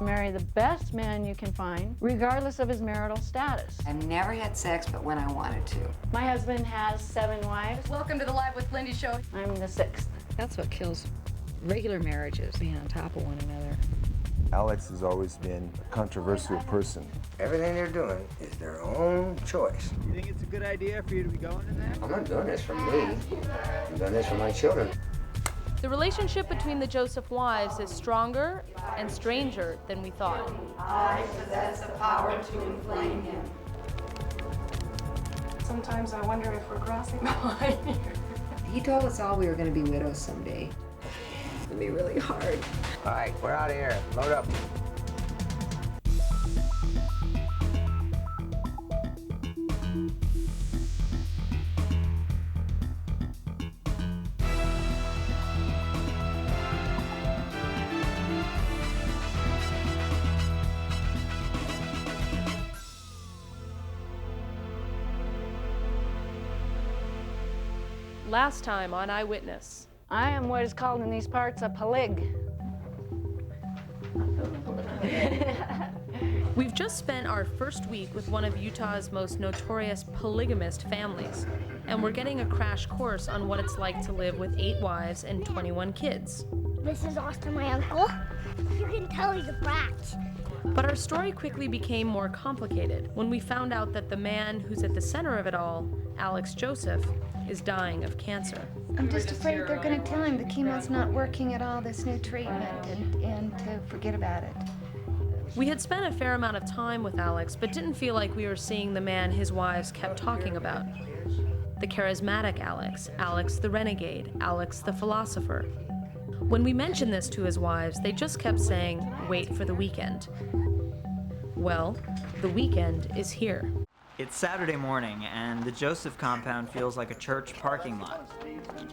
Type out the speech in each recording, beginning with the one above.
Marry the best man you can find, regardless of his marital status. I've never had sex but when I wanted to. My husband has 7 wives. Welcome to the Live with Lindy show. I'm the 6th. That's what kills regular marriages, being on top of one another. Alex has always been a controversial person. Everything they're doing is their own choice. You think it's a good idea for you to be going in there? I'm not doing this for me. I'm doing this for my children. The relationship between the Joseph wives is stronger and stranger than we thought. I possess the power to inflame him. Sometimes I wonder if we're crossing the line here. He told us all we were going to be widows someday. It's going to be really hard. All right, we're out of here. Load up. Last time on Eyewitness. I am what is called in these parts a polyg. We've just spent our first week with one of Utah's most notorious polygamist families, and we're getting a crash course on what it's like to live with 8 wives and 21 kids. This is Austin, my uncle. You can tell he's a brat. But our story quickly became more complicated when we found out that the man who's at the center of it all, Alex Joseph, is dying of cancer. I'm just afraid they're going to tell him the chemo's not working at all, this new treatment, and to forget about it. We had spent a fair amount of time with Alex, but didn't feel like we were seeing the man his wives kept talking about. The charismatic Alex, Alex the renegade, Alex the philosopher. When we mentioned this to his wives, they just kept saying, wait for the weekend. Well, the weekend is here. It's Saturday morning, and the Joseph compound feels like a church parking lot.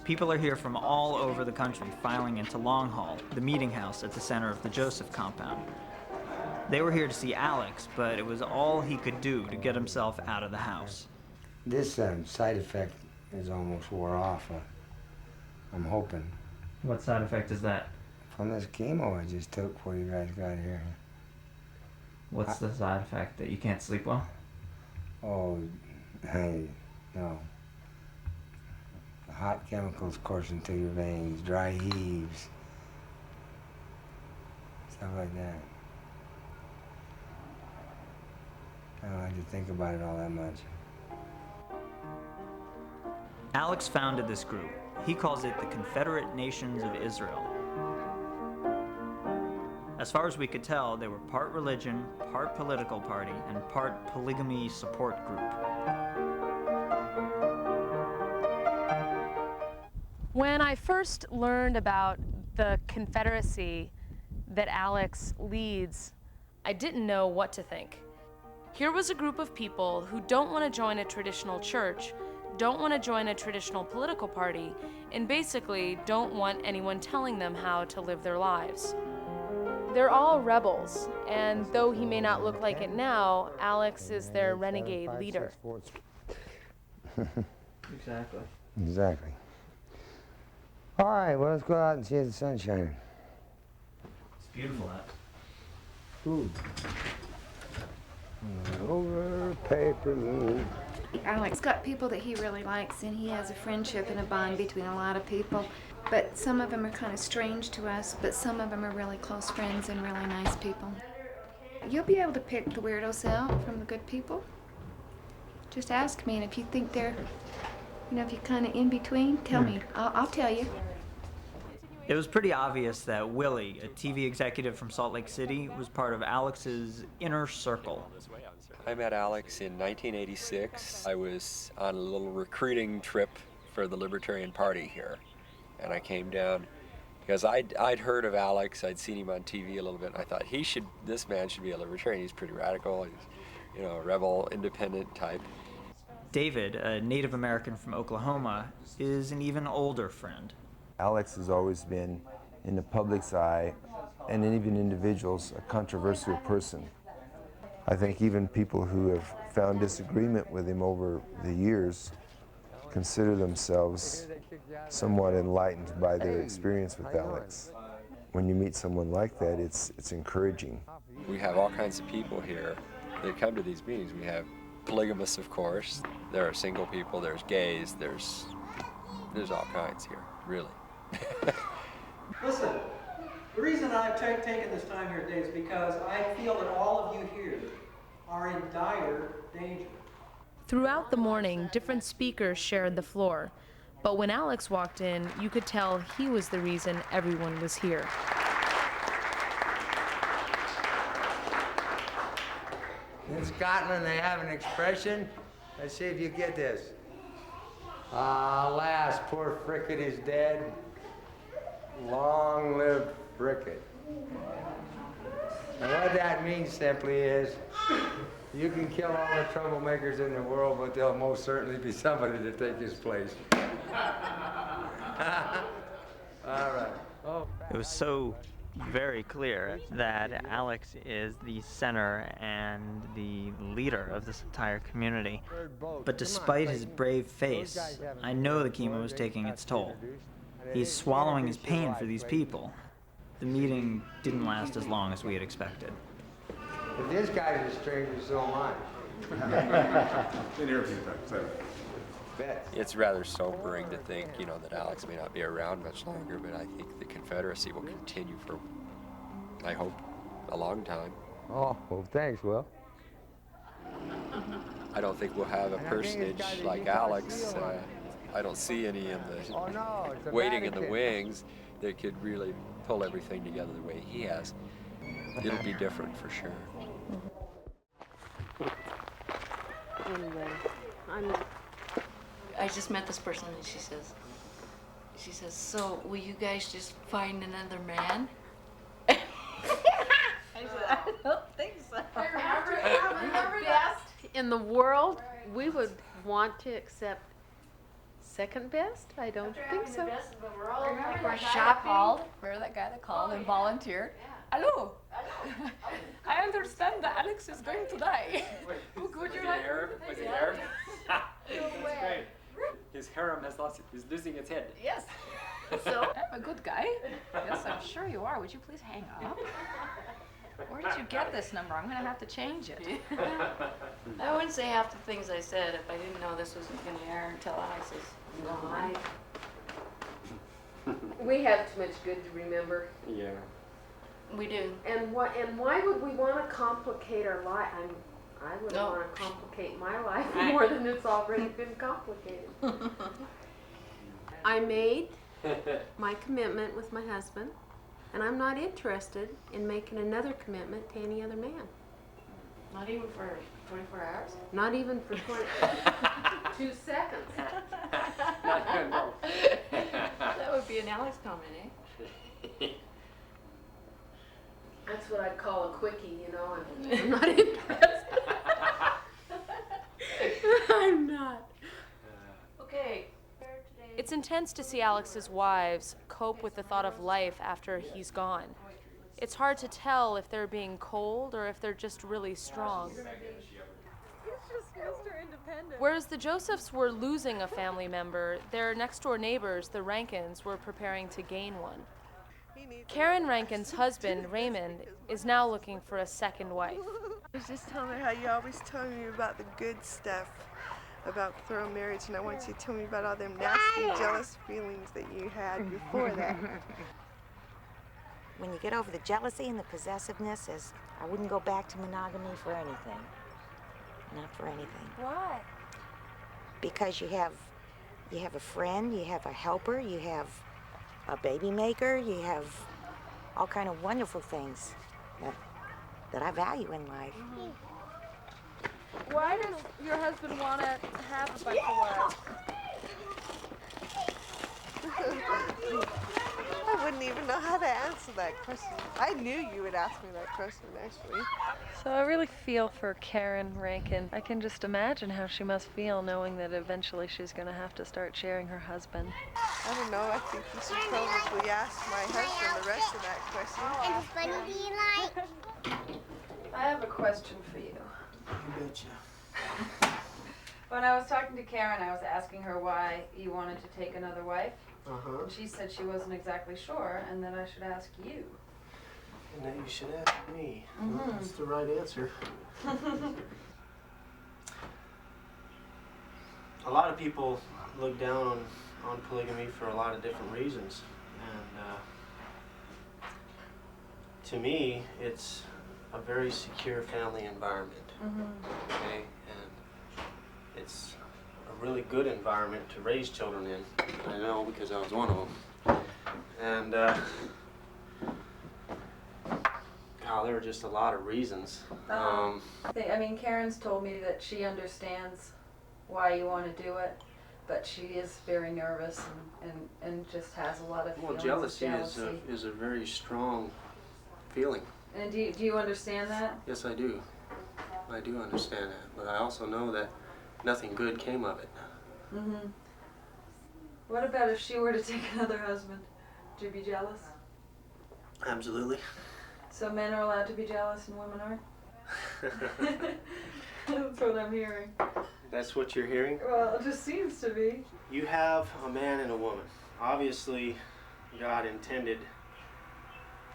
People are here from all over the country filing into Long Hall, the meeting house at the center of the Joseph compound. They were here to see Alex, but it was all he could do to get himself out of the house. This side effect is almost wore off. I'm hoping. What side effect is that? From this chemo I just took before you guys got here. What's the side effect? That you can't sleep well? Oh, hey, no. The hot chemicals coursing through your veins, dry heaves, stuff like that. I don't like to think about it all that much. Alex founded this group. He calls it the Confederate Nations of Israel. As far as we could tell, they were part religion, part political party, and part polygamy support group. When I first learned about the Confederacy that Alex leads, I didn't know what to think. Here was a group of people who don't want to join a traditional church, don't want to join a traditional political party, and basically don't want anyone telling them how to live their lives. They're all rebels, and though he may not look like it now, Alex is their renegade leader. Exactly. Exactly. All right, well, let's go out and see if the sun's shining. It's beautiful out. Ooh. Over paper moon. Alex got people that he really likes, and he has a friendship and a bond between a lot of people. But some of them are kind of strange to us, but some of them are really close friends and really nice people. You'll be able to pick the weirdos out from the good people. Just ask me, and if you think they're, if you're kind of in between, tell me. I'll tell you. It was pretty obvious that Willie, a TV executive from Salt Lake City, was part of Alex's inner circle. I met Alex in 1986. I was on a little recruiting trip for the Libertarian Party here. And I came down because I'd heard of Alex. I'd seen him on TV a little bit. And I thought this man should be a libertarian. He's pretty radical. He's, a rebel, independent type. David, a Native American from Oklahoma, is an even older friend. Alex has always been, in the public's eye, and even individuals, a controversial person. I think even people who have found disagreement with him over the years consider themselves somewhat enlightened by their experience with Alex. when you meet someone like that, it's encouraging. We have all kinds of people here that come to these meetings. We have polygamists, of course. There are single people, there's gays, there's all kinds here, really. Listen, the reason I've taken this time here today is because I feel that all of you here are in dire danger. Throughout the morning, different speakers shared the floor. But when Alex walked in, you could tell he was the reason everyone was here. In Scotland, they have an expression. Let's see if you get this. Alas, poor Fricket is dead. Long live Fricket. And what that means simply is, you can kill all the troublemakers in the world, but there'll most certainly be somebody to take his place. All right. Oh. It was so very clear that Alex is the center and the leader of this entire community. But despite his brave face, I know the chemo is taking its toll. He's swallowing his pain for these people. The meeting didn't last as long as we had expected. If this guy's a stranger, so am I. It's rather sobering to think, you know, that Alex may not be around much longer, but I think the Confederacy will continue for, I hope, a long time. Oh, well, thanks, Will. I don't think we'll have a personage like Alex. I don't see any in the waiting in the wings that could really pull everything together the way he has. It'll be different for sure. Anyway, I just met this person and she says, so will you guys just find another man? I said, I don't think so. Remember best in the world, we would want to accept second best? I don't think so. Remember that guy that called? Remember that guy that called and volunteered? Hello. I understand that Alex is going to die. Would you like? Was he Arab? No way. His harem is losing its head. Yes. So I'm a good guy. Yes, I'm sure you are. Would you please hang up? Where did you get this number? I'm going to have to change it. I wouldn't say half the things I said if I didn't know this was going to air until Alex is gone. We have too much good to remember. Yeah. We do. And why would we want to complicate our life? I wouldn't want to complicate my life more than it's already been complicated. I made my commitment with my husband, and I'm not interested in making another commitment to any other man. Not even for 24 hours? Not even for 2 seconds. No. That would be an Alex comment, eh? That's what I'd call a quickie, you know, and I'm not interested. I'm not. Okay. It's intense to see Alex's wives cope with the thought of life after he's gone. It's hard to tell if they're being cold or if they're just really strong. Whereas the Josephs were losing a family member, their next-door neighbors, the Rankins, were preparing to gain one. Karen Rankin's husband, Raymond, is now looking for a second wife. I was just telling her how you always tell me about the good stuff about thorough marriage, and I want you to tell me about all them nasty, jealous feelings that you had before that. When you get over the jealousy and the possessiveness, I wouldn't go back to monogamy for anything. Not for anything. Why? Because you have a friend, you have a helper, you have a baby maker, you have all kind of wonderful things that I value in life. Why does your husband want to have a bunch of wives? I wouldn't even know how to answer that question. I knew you would ask me that question, actually. So I really feel for Karen Rankin. I can just imagine how she must feel knowing that eventually she's going to have to start sharing her husband. I don't know. I think you should probably ask my husband the rest of that question. And funny do you like? I have a question for you. You betcha. When I was talking to Karen, I was asking her why you wanted to take another wife. Uh-huh. And she said she wasn't exactly sure and that I should ask you. And that you should ask me. Well, that's the right answer. A lot of people look down on polygamy for a lot of different reasons. And to me, it's a very secure family environment. Okay? And it's a really good environment to raise children in. I know because I was one of them. And God, there were just a lot of reasons. I mean, Karen's told me that she understands why you want to do it, but she is very nervous and just has a lot of Well, feelings jealousy of is a very strong feeling. And do you understand that? Yes, I do. I do understand that, but I also know that nothing good came of it. What about if she were to take another husband? Would you be jealous? Absolutely. So men are allowed to be jealous and women aren't? That's what I'm hearing. That's what you're hearing? Well, it just seems to be. You have a man and a woman. Obviously, God intended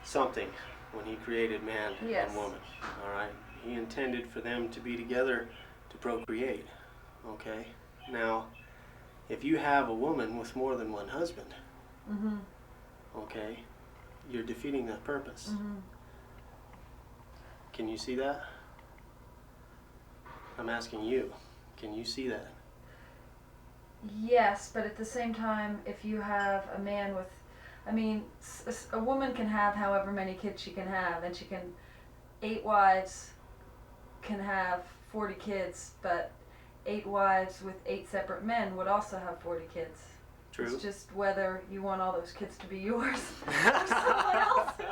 something when he created man and woman. All right? He intended for them to be together to procreate. Okay? Now, if you have a woman with more than one husband, okay, you're defeating that purpose. Can you see that? I'm asking you. Can you see that? Yes, but at the same time, if you have a man with, I mean, a woman can have however many kids she can have, and she can, 8 wives can have 40 kids, but 8 wives with 8 separate men would also have 40 kids. True. It's just whether you want all those kids to be yours or someone else's.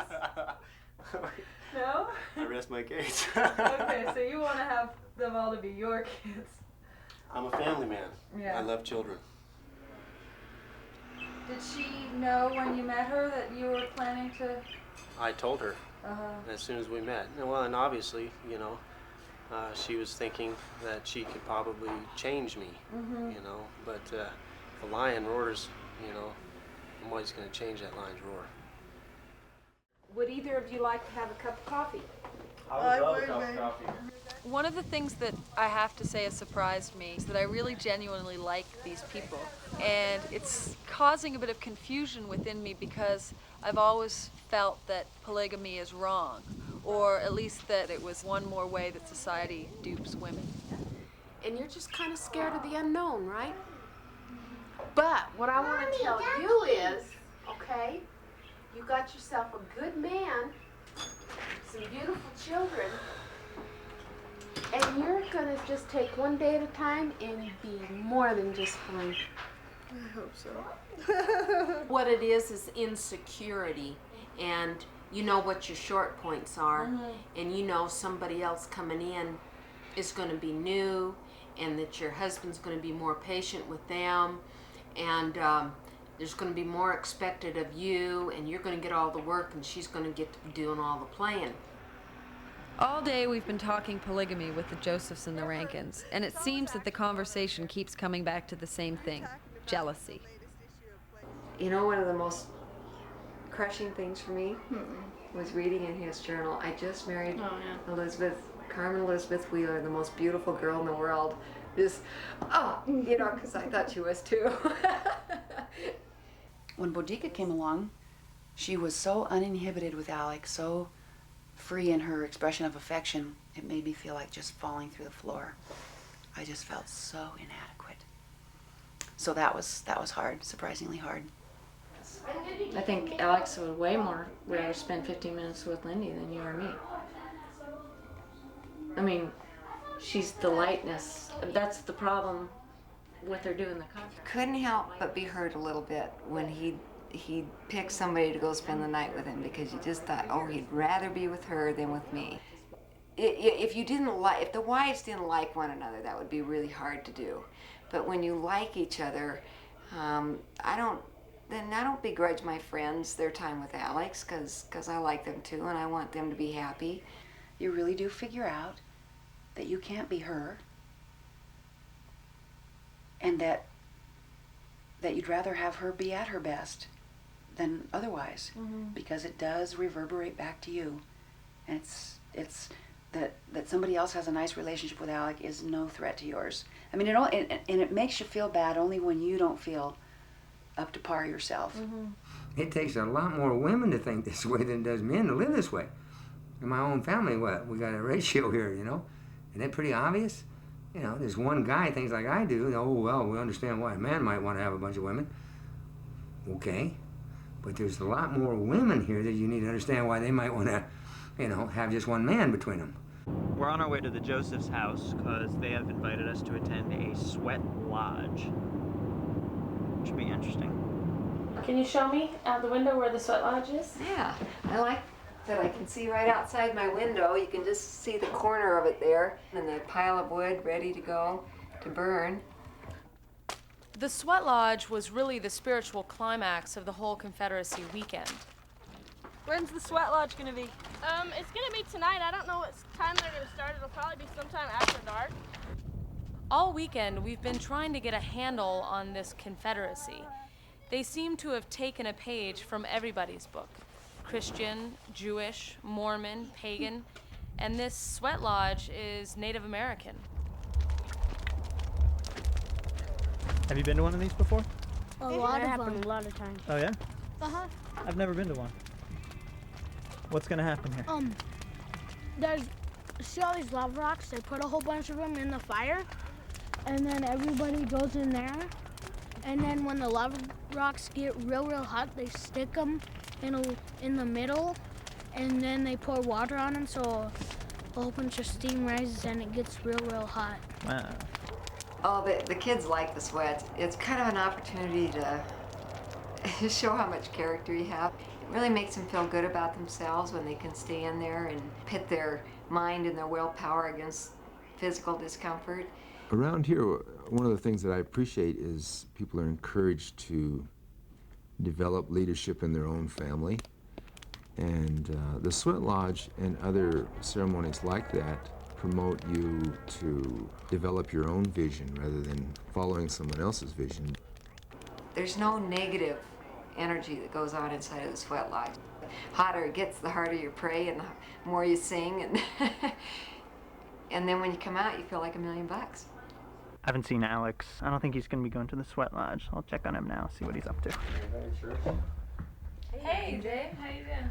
No? I rest my case. Okay, so you want to have them all to be your kids. I'm a family man. Yeah. I love children. Did she know when you met her that you were planning to? I told her as soon as we met. Well, and obviously, you know, she was thinking that she could probably change me, you know, but if a lion roars, you know, I'm always going to change that lion's roar. Would either of you like to have a cup of coffee? I would love a cup of coffee. One of the things that I have to say has surprised me is that I really genuinely like these people. And it's causing a bit of confusion within me because I've always felt that polygamy is wrong, or at least that it was one more way that society dupes women. And you're just kind of scared of the unknown, right? But what I want to tell you is, okay, you got yourself a good man, some beautiful children, and you're going to just take one day at a time and be more than just fine. I hope so. What it is insecurity, and you know what your short points are, and you know somebody else coming in is going to be new, and that your husband's going to be more patient with them, and there's going to be more expected of you, and you're going to get all the work, and she's going to get to be doing all the playing. All day we've been talking polygamy with the Josephs and the Rankins, and it seems that the conversation keeps coming back to the same thing: jealousy. You know, one of the most crushing things for me was reading in his journal, I just married Carmen Elizabeth Wheeler, the most beautiful girl in the world. Just, you know, because I thought she was too. When Boudica came along, she was so uninhibited with Alex, so free in her expression of affection, it made me feel like just falling through the floor. I just felt so inadequate. So that was hard, surprisingly hard. I think Alex would way more rather spend 15 minutes with Lindy than you or me. I mean, she's the lightness. That's the problem with her doing the contract. Couldn't help but be hurt a little bit when he picked somebody to go spend the night with him, because you just thought, oh, he'd rather be with her than with me. If the wives didn't like one another, that would be really hard to do. But when you like each other, I don't begrudge my friends their time with Alex, because I like them too, and I want them to be happy. You really do figure out that you can't be her, and that that you'd rather have her be at her best than otherwise, because it does reverberate back to you. And it's that somebody else has a nice relationship with Alec is no threat to yours. I mean, and it makes you feel bad only when you don't feel up to par yourself. It takes a lot more women to think this way than it does men to live this way. In my own family, we got a ratio here, you know? Isn't that pretty obvious? You know, there's one guy thinks like I do. Oh, well, we understand why a man might want to have a bunch of women. Okay. But there's a lot more women here that you need to understand why they might want to, you know, have just one man between them. We're on our way to the Joseph's house because they have invited us to attend a sweat lodge. Should be interesting. Can you show me out the window where the sweat lodge is? Yeah, I like that I can see right outside my window. You can just see the corner of it there, and the pile of wood ready to go to burn. The sweat lodge was really the spiritual climax of the whole Confederacy weekend. When's the sweat lodge gonna be? It's gonna be tonight. I don't know what time they're gonna start. It'll probably be sometime after dark. All weekend, we've been trying to get a handle on this Confederacy. They seem to have taken a page from everybody's book. Christian, Jewish, Mormon, pagan, and this sweat lodge is Native American. Have you been to one of these before? A lot of times. Oh yeah? Uh-huh. I've never been to one. What's gonna happen here? See all these lava rocks? They put a whole bunch of them in the fire, and then everybody goes in there, and then when the lava rocks get real hot, they stick them in the middle, and then they pour water on them, so a whole bunch of steam rises and it gets real hot. Wow. Oh, the kids like the sweats. It's kind of an opportunity to show how much character you have. It really makes them feel good about themselves when they can stay in there and pit their mind and their willpower against physical discomfort. Around here, one of the things that I appreciate is people are encouraged to develop leadership in their own family. And the sweat lodge and other ceremonies like that promote you to develop your own vision rather than following someone else's vision. There's no negative energy that goes on inside of the sweat lodge. The hotter it gets, the harder you pray and the more you sing. And, and then when you come out, you feel like $1 million. I haven't seen Alex. I don't think he's going to be going to the sweat lodge. I'll check on him now, see what he's up to. Hey, Dave. How you doing?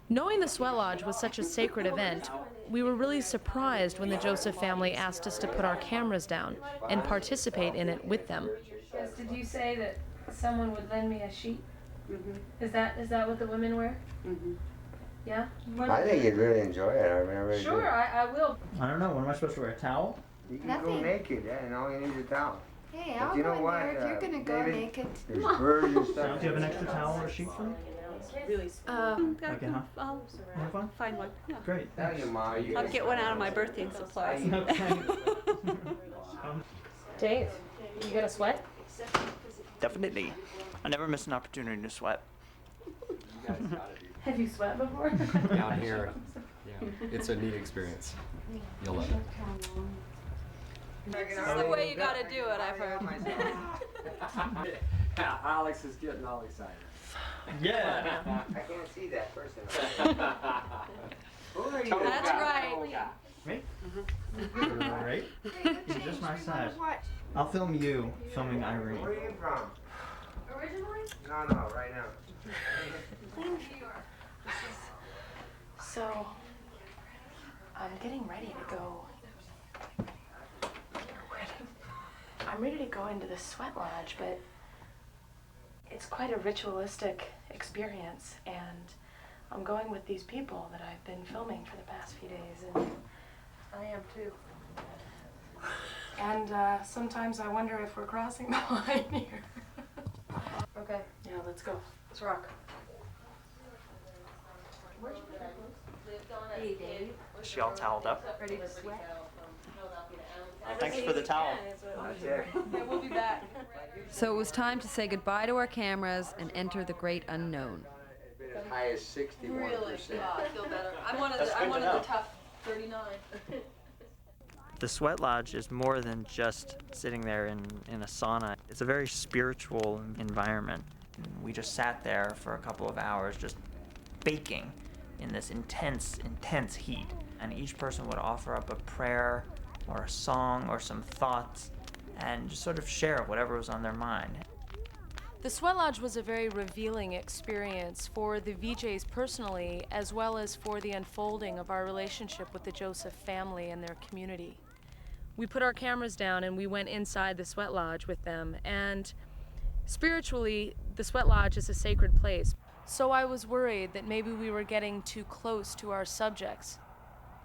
Knowing the sweat lodge was such a sacred event, we were really surprised when the Joseph family asked us to put our cameras down and participate in it with them. Yes, did you say that someone would lend me a sheet? Is that what the women wear? Yeah? I think you'd really enjoy it. I mean, I really Sure, do. I will. I don't know. What am I supposed to wear? A towel? You can go naked, and all you need is a towel. Hey, But I'll you go know in what, there if you're gonna go David, naked. There's birds and stuff. Do you have an extra towel or a sheet for me? Really Okay, huh? I'll Have fun? find one. Yeah. Great. Tell your Ma, you I'll get one out of my birthday supplies. Dave, you gonna sweat? Definitely. I never miss an opportunity to sweat. Have you sweat before? Down here, yeah, it's a neat experience. You'll love it. This is the way you gotta do it, I've heard. Alex is getting all excited. Yeah. I can't see that person. That's right. Me? Right? You're just my size. I'll film you filming Irene. Where are you from? Originally? No, right now. So, I'm getting ready to go. I'm ready to go into the sweat lodge, but it's quite a ritualistic experience, and I'm going with these people that I've been filming for the past few days, and I am too. And sometimes I wonder if we're crossing the line here. Okay, yeah, let's go. Let's rock. Hey, Dave. Is she all toweled up? Ready to sweat? Thanks for the towel. Yeah, we'll be back. So it was time to say goodbye to our cameras and enter the great unknown. As high as 61%. Really? Yeah, I feel better. I'm one of the tough 39. The sweat lodge is more than just sitting there in a sauna. It's a very spiritual environment. We just sat there for a couple of hours just baking in this intense, intense heat. And each person would offer up a prayer or a song or some thoughts and just sort of share whatever was on their mind. The sweat lodge was a very revealing experience for the VJs personally, as well as for the unfolding of our relationship with the Joseph family and their community. We put our cameras down and we went inside the sweat lodge with them, and spiritually, the sweat lodge is a sacred place. So I was worried that maybe we were getting too close to our subjects.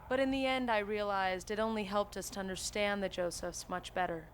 But in the end, I realized it only helped us to understand the Josephs much better.